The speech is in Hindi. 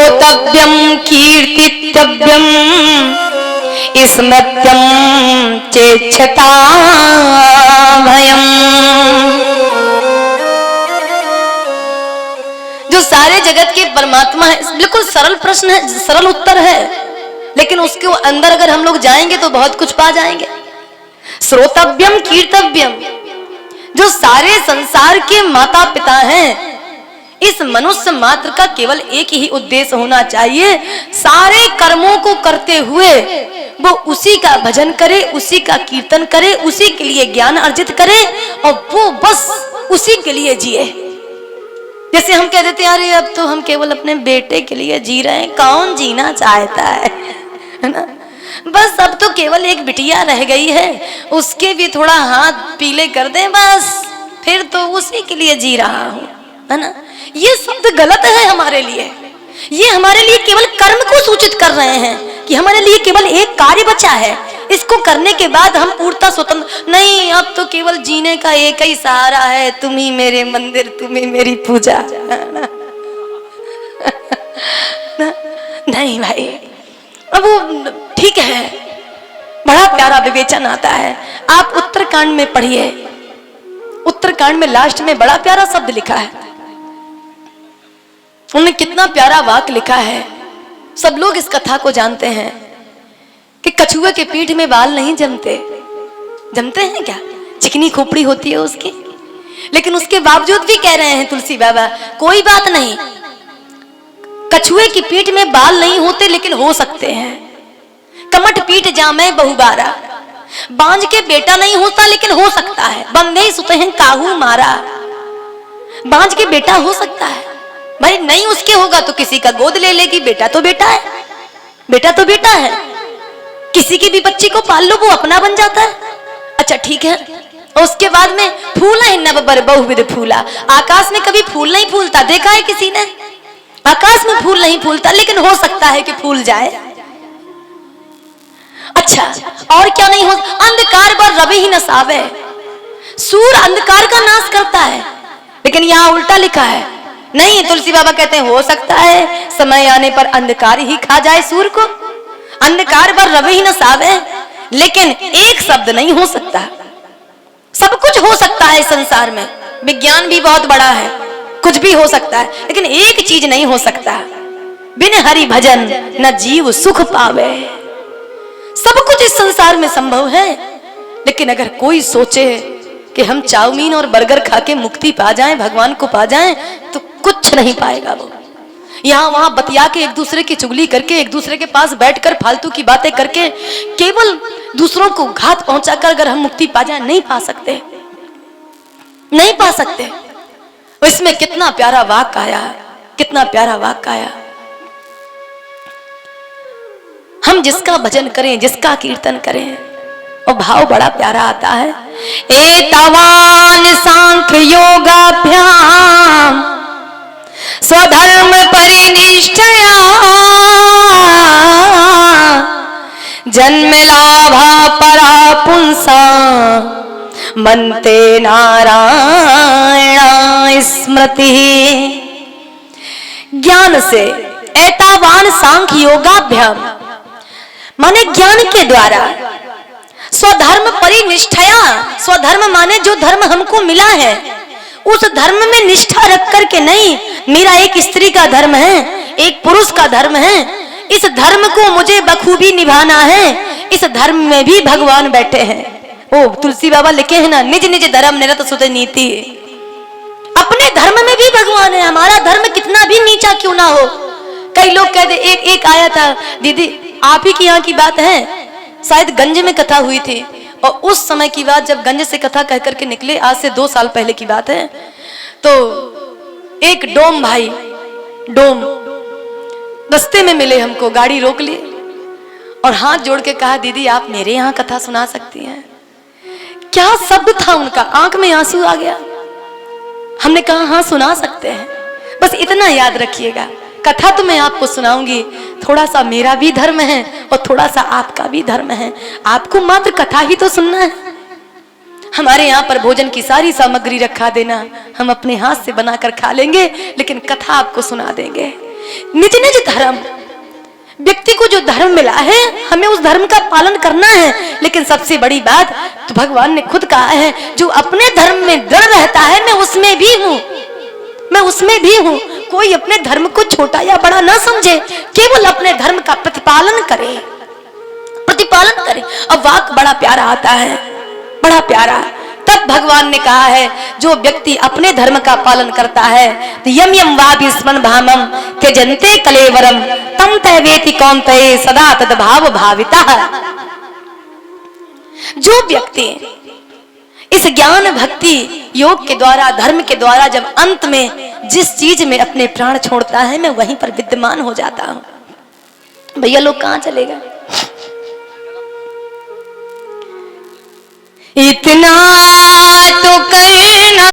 श्रोतव्यम कीर्तितव्यम स्मृत्यम चेच्छता भयम। जो सारे जगत के परमात्मा है, बिल्कुल सरल प्रश्न है, सरल उत्तर है, लेकिन उसके अंदर अगर हम लोग जाएंगे तो बहुत कुछ पा जाएंगे। श्रोतव्यम कीर्तव्यम, जो सारे संसार के माता पिता हैं, इस मनुष्य मात्र का केवल एक ही उद्देश्य होना चाहिए, सारे कर्मों को करते हुए वो उसी का भजन करे, उसी का कीर्तन करे, उसी के लिए ज्ञान अर्जित करे और वो बस उसी के लिए जिए। जैसे हम कह देते हैं अरे अब तो हम केवल अपने बेटे के लिए जी रहे हैं, कौन जीना चाहता है ना। बस अब तो केवल एक बिटिया रह गई है, उसके भी थोड़ा हाथ पीले कर दें बस, फिर तो उसी के लिए जी रहा हूं, है ना। ये शब्द गलत है हमारे लिए। ये हमारे लिए केवल कर्म को सूचित कर रहे हैं कि हमारे लिए केवल एक कार्य बचा है, इसको करने के बाद हम पूर्णतः स्वतंत्र नहीं। अब तो केवल जीने का एक ही सहारा है, तुम ही मेरे मंदिर, तुम ही मेरी पूजा। नहीं भाई, अब वो ठीक है, बड़ा प्यारा विवेचन आता है। आप उत्तरकांड में पढ़िए, उत्तरकांड में लास्ट में बड़ा प्यारा शब्द लिखा है। उन्होंने कितना प्यारा वाक्य लिखा है। सब लोग इस कथा को जानते हैं कि कछुए के पीठ में बाल नहीं जमते। जमते हैं क्या? चिकनी खोपड़ी होती है उसकी, लेकिन उसके बावजूद भी कह रहे हैं तुलसी बाबा कोई बात नहीं, कछुए की पीठ में बाल नहीं होते लेकिन हो सकते हैं। कमठ पीठ जामे बहुबारा, बांझ के बेटा नहीं होता लेकिन हो सकता है। बंदे सुते हैं काहू मारा, बांझ के बेटा हो सकता है। भाई नहीं उसके होगा तो किसी का गोद ले लेगी, बेटा तो बेटा है, बेटा तो बेटा है। किसी की भी बच्ची को पाल लो, वो अपना बन जाता है। अच्छा ठीक है, और उसके बाद में फूल है न बर बहुविध फूला, आकाश में कभी फूल नहीं फूलता, देखा है किसी ने? आकाश में फूल नहीं फूलता, लेकिन हो सकता है कि फूल जाए। अच्छा और क्या नहीं हो? अंधकार पर रवि ही न सावे, सूर्य अंधकार का नाश करता है, लेकिन यहाँ उल्टा लिखा है। नहीं, तुलसी बाबा कहते हैं हो सकता है समय आने पर अंधकार ही खा जाए सूर्य को, अंधकार पर रवि ही न सावे, लेकिन एक शब्द नहीं हो सकता। सब कुछ हो सकता है संसार में, विज्ञान भी बहुत बड़ा है, कुछ भी हो सकता है, लेकिन एक चीज नहीं हो सकता, बिन हरि भजन न जीव सुख पावे। सब कुछ इस संसार में संभव है, लेकिन अगर कोई सोचे कि हम चाउमीन और बर्गर खा के मुक्ति पा जाएं, भगवान को पा जाएं, तो कुछ नहीं पाएगा वो। यहाँ वहां बतिया के, एक दूसरे की चुगली करके, एक दूसरे के पास बैठकर फालतू की बातें करके, केवल दूसरों को घात पहुंचाकर अगर हम मुक्ति पा जाएं, नहीं पा सकते, नहीं पा सकते। इसमें कितना प्यारा वाक्य आया, कितना प्यारा वाक्य आया। हम जिसका भजन करें, जिसका कीर्तन करें, और भाव बड़ा प्यारा आता है। एतावान सांख्य योगाभ्याम स्वधर्म परिनिष्ठया जन्म लाभा परा पुंसा मनते नारायण स्मृति। ज्ञान से, एतावान सांख्य योगाभ्याम माने ज्ञान के द्वारा, स्वधर्म परिनिष्ठया, स्वधर्म माने जो धर्म हमको मिला है उस धर्म में निष्ठा रख करके नहीं, मेरा एक स्त्री का धर्म है, एक पुरुष का धर्म है, इस धर्म को मुझे बखूबी निभाना है, इस धर्म में भी भगवान बैठे हैं। ओ तुलसी बाबा लिखे हैं ना, निज निज धर्म निरत सुत नीति। अपने धर्म में भी भगवान है, हमारा धर्म कितना भी नीचा क्यों ना हो। कई लोग कहते, एक आया था, दीदी आप ही की यहाँ की बात है, शायद गंज में कथा हुई थी, और उस समय की बात जब गंज से कथा कह करके निकले, आज से 2 साल पहले की बात है, तो एक डोम भाई, डोम रास्ते में मिले हमको, गाड़ी रोक ली और हाथ जोड़ के कहा, दीदी आप मेरे यहाँ कथा सुना सकती हैं। क्या शब्द था उनका, आंख में आंसू आ गया। हमने कहा हाँ सुना सकते हैं, बस इतना याद रखिएगा, कथा तो मैं आपको सुनाऊंगी, थोड़ा सा मेरा भी धर्म है और थोड़ा सा आपका भी धर्म है, आपको मात्र कथा ही तो सुनना है। हमारे यहाँ पर भोजन की सारी सामग्री रखा देना, हम अपने हाथ से बनाकर खा लेंगे, लेकिन कथा आपको सुना देंगे। निज निज धर्म, व्यक्ति को जो धर्म मिला है हमें उस धर्म का पालन करना है। लेकिन सबसे बड़ी बात तो भगवान ने खुद कहा है, जो अपने धर्म में दृढ़ रहता है मैं उसमें भी हूं, मैं उसमें भी हूं। कोई अपने धर्म को छोटा या बड़ा ना समझे, केवल अपने धर्म का प्रतिपालन करे, प्रतिपालन करे। अब वाक बड़ा प्यारा आता है, बड़ा प्यारा। तब भगवान ने कहा है, जो व्यक्ति अपने धर्म का पालन करता है तो यम यम वाभिस्मन भामम त्यजन्ते कलेवरम तम तैवेति कौन्तेय सदा तद्भाव भाविता। जो व्यक्ति इस ज्ञान भक्ति योग के द्वारा, धर्म के द्वारा जब अंत में जिस चीज में अपने प्राण छोड़ता है मैं वहीं पर विद्यमान हो जाता हूं। भैया लोग कहां चले गए? इतना तो कर